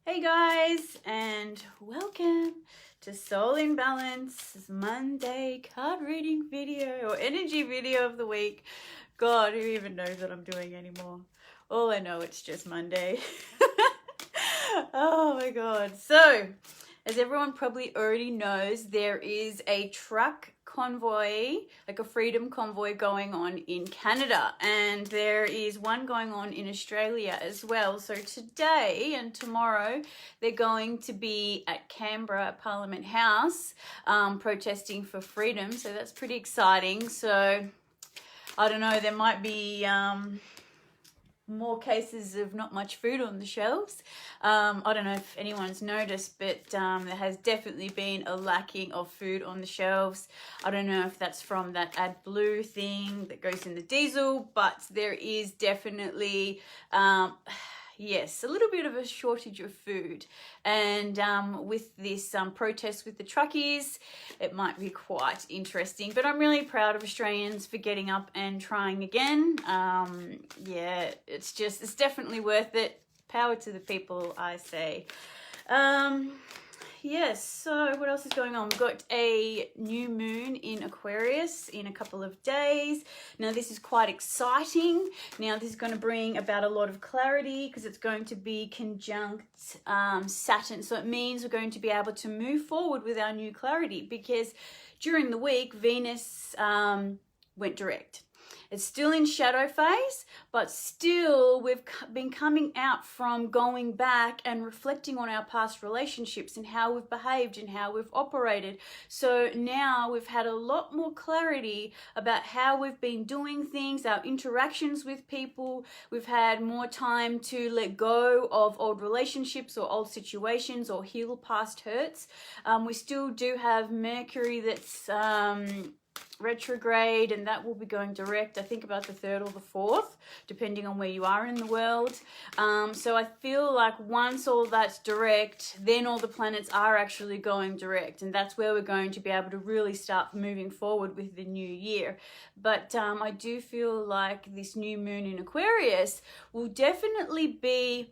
Hey guys, and welcome to Soul in Balance's Monday card reading video or energy video of the week. God, who even knows what I'm doing anymore? All I know, it's just Monday. Oh my God. So, as everyone probably already knows, there is a truck convoy, like a freedom convoy going on in Canada, and there is one going on in Australia as well. So today and tomorrow they're going to be at Canberra Parliament House protesting for freedom, so that's pretty exciting. So I don't know, there might be more cases of not much food on the shelves. I don't know if anyone's noticed, but there has definitely been a lacking of food on the shelves. I don't know if that's from that AdBlue thing that goes in the diesel, but there is definitely yes, a little bit of a shortage of food. And with this protest with the truckies, it might be quite interesting. But I'm really proud of Australians for getting up and trying again. Yeah, it's definitely worth it. Power to the people, I say. Yes, so what else is going on? We've got a new moon in Aquarius in a couple of days. Now this is quite exciting. Now this is going to bring about a lot of clarity because it's going to be conjunct Saturn. So it means we're going to be able to move forward with our new clarity, because during the week Venus went direct. It's still in shadow phase, but still we've been coming out from going back and reflecting on our past relationships and how we've behaved and how we've operated. So now we've had a lot more clarity about how we've been doing things, our interactions with people. We've had more time to let go of old relationships or old situations or heal past hurts. We still do have Mercury that's retrograde, and that will be going direct, I think about the 3rd or the 4th, depending on where you are in the world. So I feel like once all that's direct, then all the planets are actually going direct, and that's where we're going to be able to really start moving forward with the new year. But I do feel like this new moon in Aquarius will definitely be,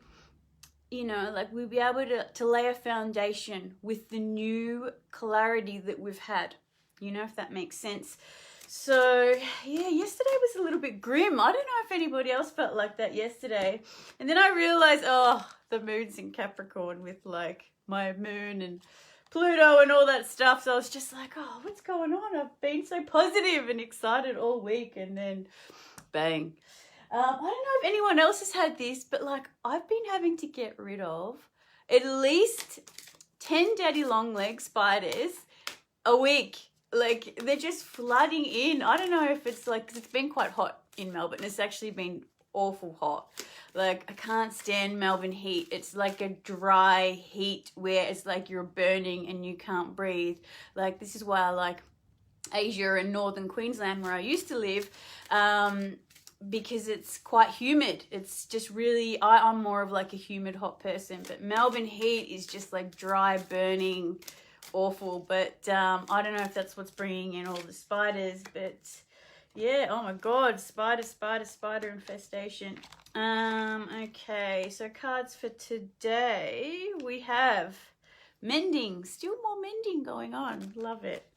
you know, like we'll be able to lay a foundation with the new clarity that we've had. You know, if that makes sense. So yeah, yesterday was a little bit grim. I don't know if anybody else felt like that yesterday. And then I realized, oh, the moon's in Capricorn with like my moon and Pluto and all that stuff. So I was just like, oh, what's going on? I've been so positive and excited all week, and then bang. I don't know if anyone else has had this, but like I've been having to get rid of at least 10 daddy long leg spiders a week. Like, they're just flooding in. I don't know if it's like, 'cause it's been quite hot in Melbourne. It's actually been awful hot. Like, I can't stand Melbourne heat. It's like a dry heat where it's like you're burning and you can't breathe. Like, this is why I like Asia and northern Queensland where I used to live, because it's quite humid. It's just really, I'm more of like a humid hot person, but Melbourne heat is just like dry, burning, awful. But I don't know if that's what's bringing in all the spiders, but yeah, oh my God, spider infestation. Okay, so cards for today, we have mending, still more mending going on, love it.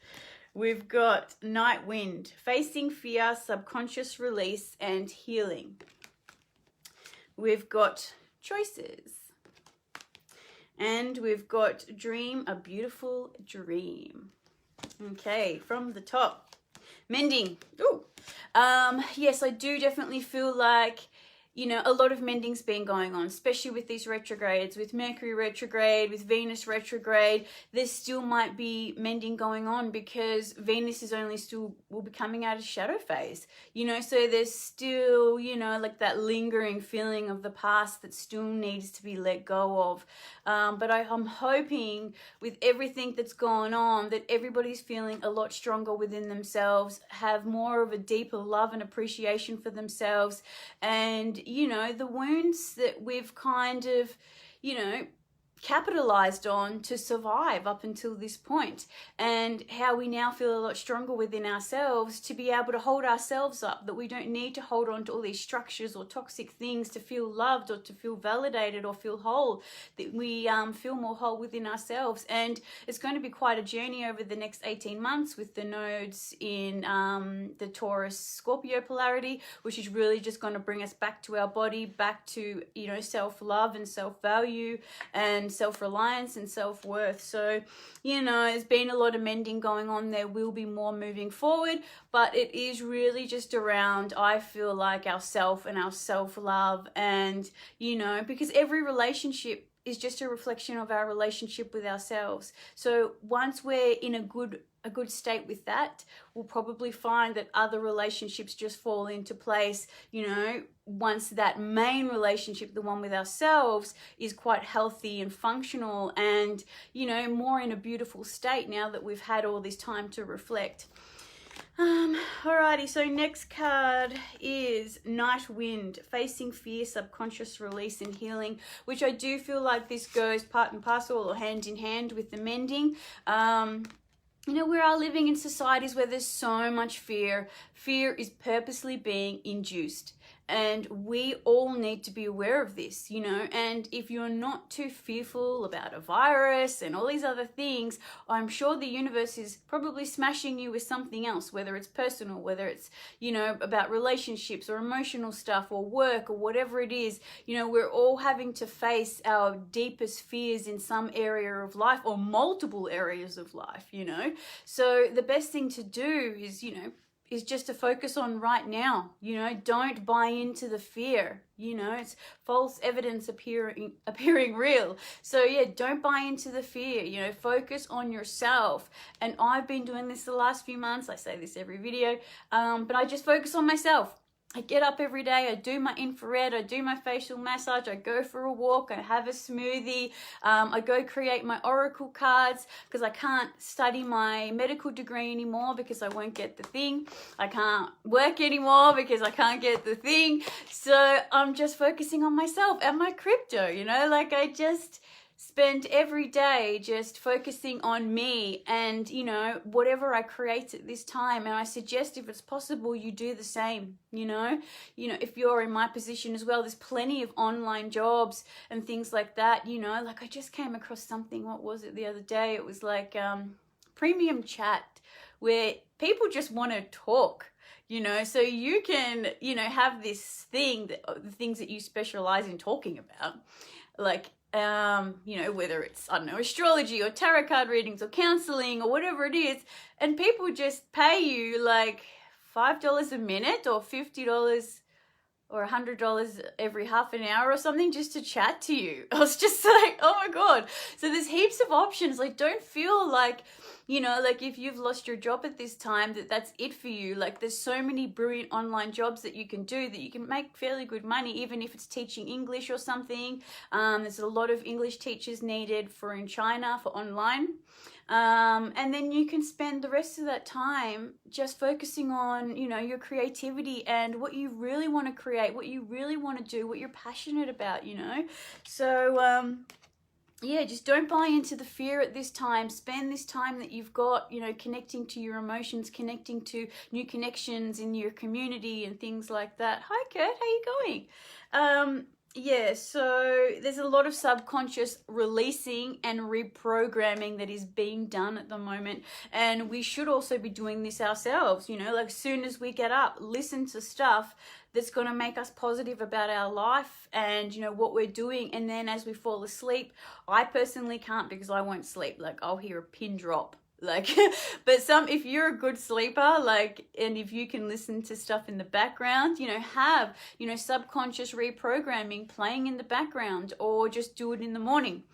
We've got Night Wind, facing fear, subconscious release and healing. We've got choices. And we've got dream, a beautiful dream. Okay, from the top, mending. Ooh. Yes, I do definitely feel like, you know, a lot of mending's been going on, especially with these retrogrades, with Mercury retrograde, with Venus retrograde. There still might be mending going on because Venus is only still, will be coming out of shadow phase, you know, so there's still, you know, like that lingering feeling of the past that still needs to be let go of. But I'm hoping with everything that's gone on that everybody's feeling a lot stronger within themselves, have more of a deeper love and appreciation for themselves, and you know, the wounds that we've kind of, you know, capitalized on to survive up until this point, and how we now feel a lot stronger within ourselves to be able to hold ourselves up, that we don't need to hold on to all these structures or toxic things to feel loved or to feel validated or feel whole, that we feel more whole within ourselves. And it's going to be quite a journey over the next 18 months with the nodes in the Taurus Scorpio polarity, which is really just going to bring us back to our body, back to, you know, self-love and self-value and self-reliance and self-worth. So, you know, there's been a lot of mending going on. There will be more moving forward, but it is really just around, I feel like, ourself and our self-love. And, you know, because every relationship is just a reflection of our relationship with ourselves. So once we're in a good state with that, we'll probably find that other relationships just fall into place, you know, once that main relationship, the one with ourselves, is quite healthy and functional and, you know, more in a beautiful state now that we've had all this time to reflect. Alrighty, so next card is Night Wind, Facing Fear, Subconscious Release and Healing, which I do feel like this goes part and parcel or hand in hand with the mending. You know, we are living in societies where there's so much fear. Fear is purposely being induced. And we all need to be aware of this, you know, and if you're not too fearful about a virus and all these other things, I'm sure the universe is probably smashing you with something else, whether it's personal, whether it's, you know, about relationships or emotional stuff or work or whatever it is. You know, we're all having to face our deepest fears in some area of life or multiple areas of life, you know. So the best thing to do is, you know, is just to focus on right now. You know, don't buy into the fear. You know, it's false evidence appearing real. So yeah, don't buy into the fear. You know, focus on yourself. And I've been doing this the last few months. I say this every video, but I just focus on myself. I get up every day, I do my infrared, I do my facial massage, I go for a walk, I have a smoothie, I go create my oracle cards because I can't study my medical degree anymore because I won't get the thing. I can't work anymore because I can't get the thing. So I'm just focusing on myself and my crypto, you know, like I just spend every day just focusing on me and, you know, whatever I create at this time. And I suggest if it's possible, you do the same, you know, if you're in my position as well, there's plenty of online jobs and things like that, you know, like I just came across something, what was it the other day? It was like premium chat where people just want to talk. You know, so you can, you know, have this thing, the things that you specialize in talking about, like, you know, whether it's, I don't know, astrology or tarot card readings or counseling or whatever it is, and people just pay you like $5 a minute or $50 or $100 every half an hour or something just to chat to you. I was just like, oh my God. So there's heaps of options. Like, don't feel like, you know, like if you've lost your job at this time, that's it for you. Like there's so many brilliant online jobs that you can do that you can make fairly good money, even if it's teaching English or something. There's a lot of English teachers needed in China for online. And then you can spend the rest of that time just focusing on, you know, your creativity and what you really want to create, what you really want to do, what you're passionate about, you know. So, yeah, just don't buy into the fear at this time. Spend this time that you've got, you know, connecting to your emotions, connecting to new connections in your community and things like that. Hi, Kurt, how you going? Yeah, so there's a lot of subconscious releasing and reprogramming that is being done at the moment. And we should also be doing this ourselves, you know, like as soon as we get up, listen to stuff that's going to make us positive about our life and, you know, what we're doing. And then as we fall asleep, I personally can't because I won't sleep. Like I'll hear a pin drop. Like, but if you're a good sleeper, like, and if you can listen to stuff in the background, you know, have, you know, subconscious reprogramming playing in the background or just do it in the morning.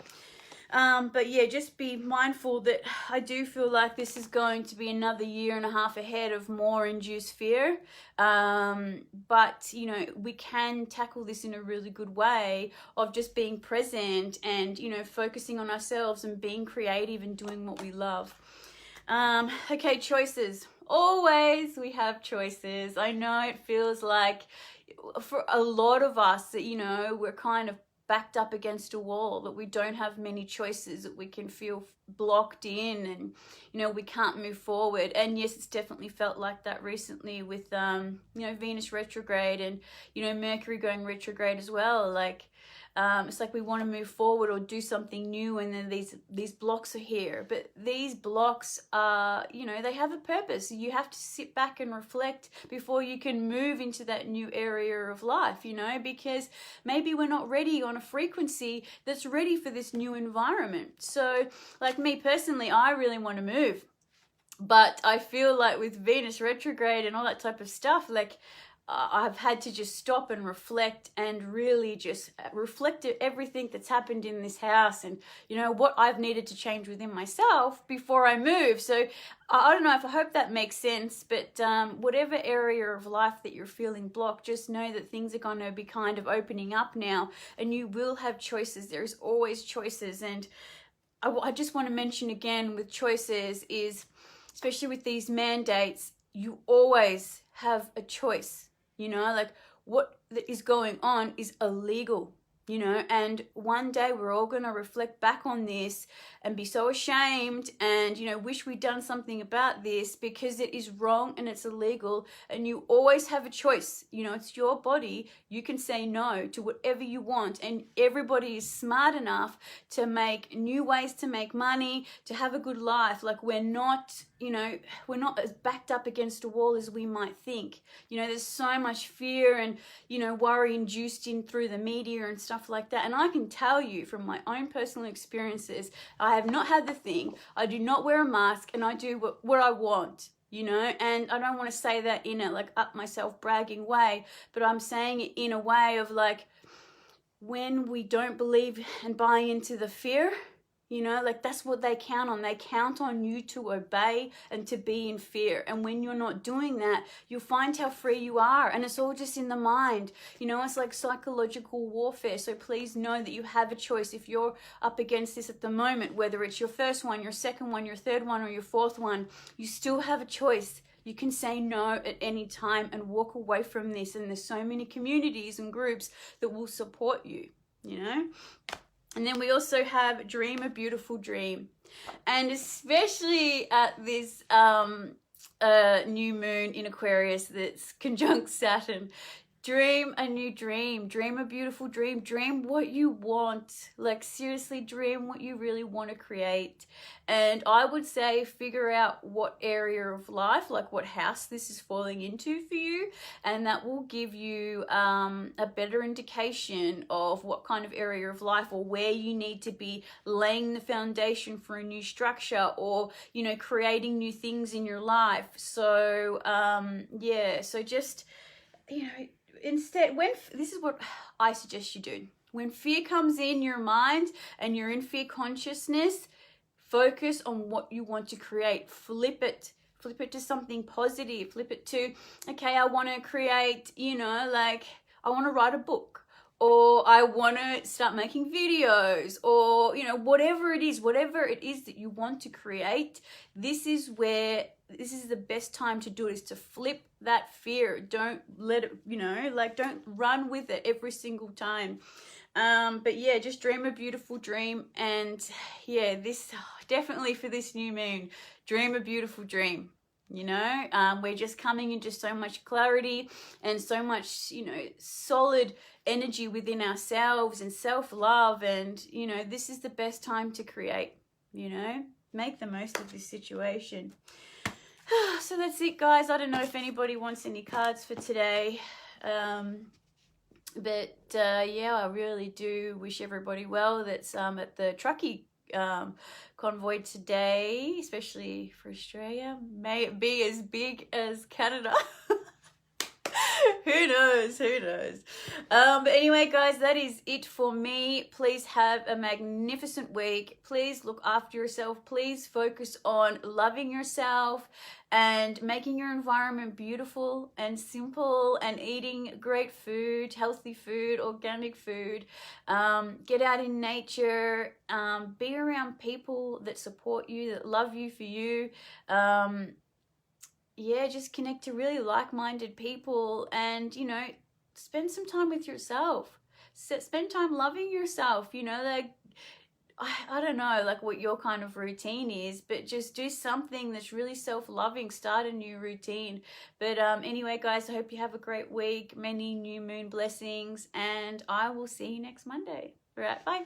But yeah, just be mindful that I do feel like this is going to be another year and a half ahead of more induced fear. But, you know, we can tackle this in a really good way of just being present and, you know, focusing on ourselves and being creative and doing what we love. Okay, choices. Always we have choices. I know it feels like for a lot of us that, you know, we're kind of backed up against a wall, that we don't have many choices, that we can feel blocked in, and you know, we can't move forward. And yes, it's definitely felt like that recently with you know, Venus retrograde and you know, Mercury going retrograde as well. Like it's like we want to move forward or do something new, and then these blocks are here. But these blocks are, you know, they have a purpose. You have to sit back and reflect before you can move into that new area of life, you know, because maybe we're not ready on a frequency that's ready for this new environment. So like me personally, I really want to move, but I feel like with Venus retrograde and all that type of stuff, like I've had to just stop and reflect, and really just reflect everything that's happened in this house, and you know, what I've needed to change within myself before I move. So I don't know if I hope that makes sense, but whatever area of life that you're feeling blocked, just know that things are going to be kind of opening up now, and you will have choices. There's always choices. And I just want to mention again with choices is, especially with these mandates, you always have a choice. You know, like what is going on is illegal, you know, and one day we're all going to reflect back on this and be so ashamed and, you know, wish we'd done something about this, because it is wrong and it's illegal. And you always have a choice. You know, it's your body. You can say no to whatever you want, and everybody is smart enough to make new ways to make money, to have a good life. Like we're not, you know, we're not as backed up against a wall as we might think. You know, there's so much fear and, you know, worry induced in through the media and stuff like that. And I can tell you from my own personal experiences, I have not had the thing. I do not wear a mask, and I do what I want, you know. And I don't want to say that in a like up myself bragging way, but I'm saying it in a way of like, when we don't believe and buy into the fear, you know, like that's what they count on. They count on you to obey and to be in fear. And when you're not doing that, you'll find how free you are. And it's all just in the mind. You know, it's like psychological warfare. So please know that you have a choice. If you're up against this at the moment, whether it's your first one, your second one, your third one, or your fourth one, you still have a choice. You can say no at any time and walk away from this. And there's so many communities and groups that will support you, you know. And then we also have dream a beautiful dream. And especially at this new moon in Aquarius that's conjunct Saturn, dream a new dream, dream a beautiful dream, dream what you want. Like seriously, dream what you really want to create. And I would say figure out what area of life, like what house this is falling into for you, and that will give you a better indication of what kind of area of life, or where you need to be laying the foundation for a new structure, or you know, creating new things in your life. So yeah, so just, you know, instead, this is what I suggest you do. When fear comes in your mind and you're in fear consciousness, focus on what you want to create. Flip it to something positive. Flip it to, okay, I want to create, you know, like I want to write a book, or I want to start making videos, or, you know, whatever it is that you want to create. This is the best time to do it, is to flip that fear. Don't let it, you know, like don't run with it every single time. But yeah, just dream a beautiful dream. And yeah, this definitely for this new moon, dream a beautiful dream. You know, we're just coming into so much clarity and so much, you know, solid energy within ourselves and self-love. And, you know, this is the best time to create, you know, make the most of this situation. So that's it, guys. I don't know if anybody wants any cards for today. But yeah, I really do wish everybody well that's at the truckie convoy today, especially for Australia. May it be as big as Canada. Who knows? But anyway, guys, that is it for me. Please have a magnificent week. Please look after yourself. Please focus on loving yourself and making your environment beautiful and simple, and eating great food, healthy food, organic food. Get out in nature. Be around people that support you, that love you for you. Yeah, just connect to really like-minded people, and, you know, spend some time with yourself. spend time loving yourself, you know, like, I don't know, like what your kind of routine is, but just do something that's really self-loving. Start a new routine. But anyway, guys, I hope you have a great week. Many new moon blessings, and I will see you next Monday. All right, bye.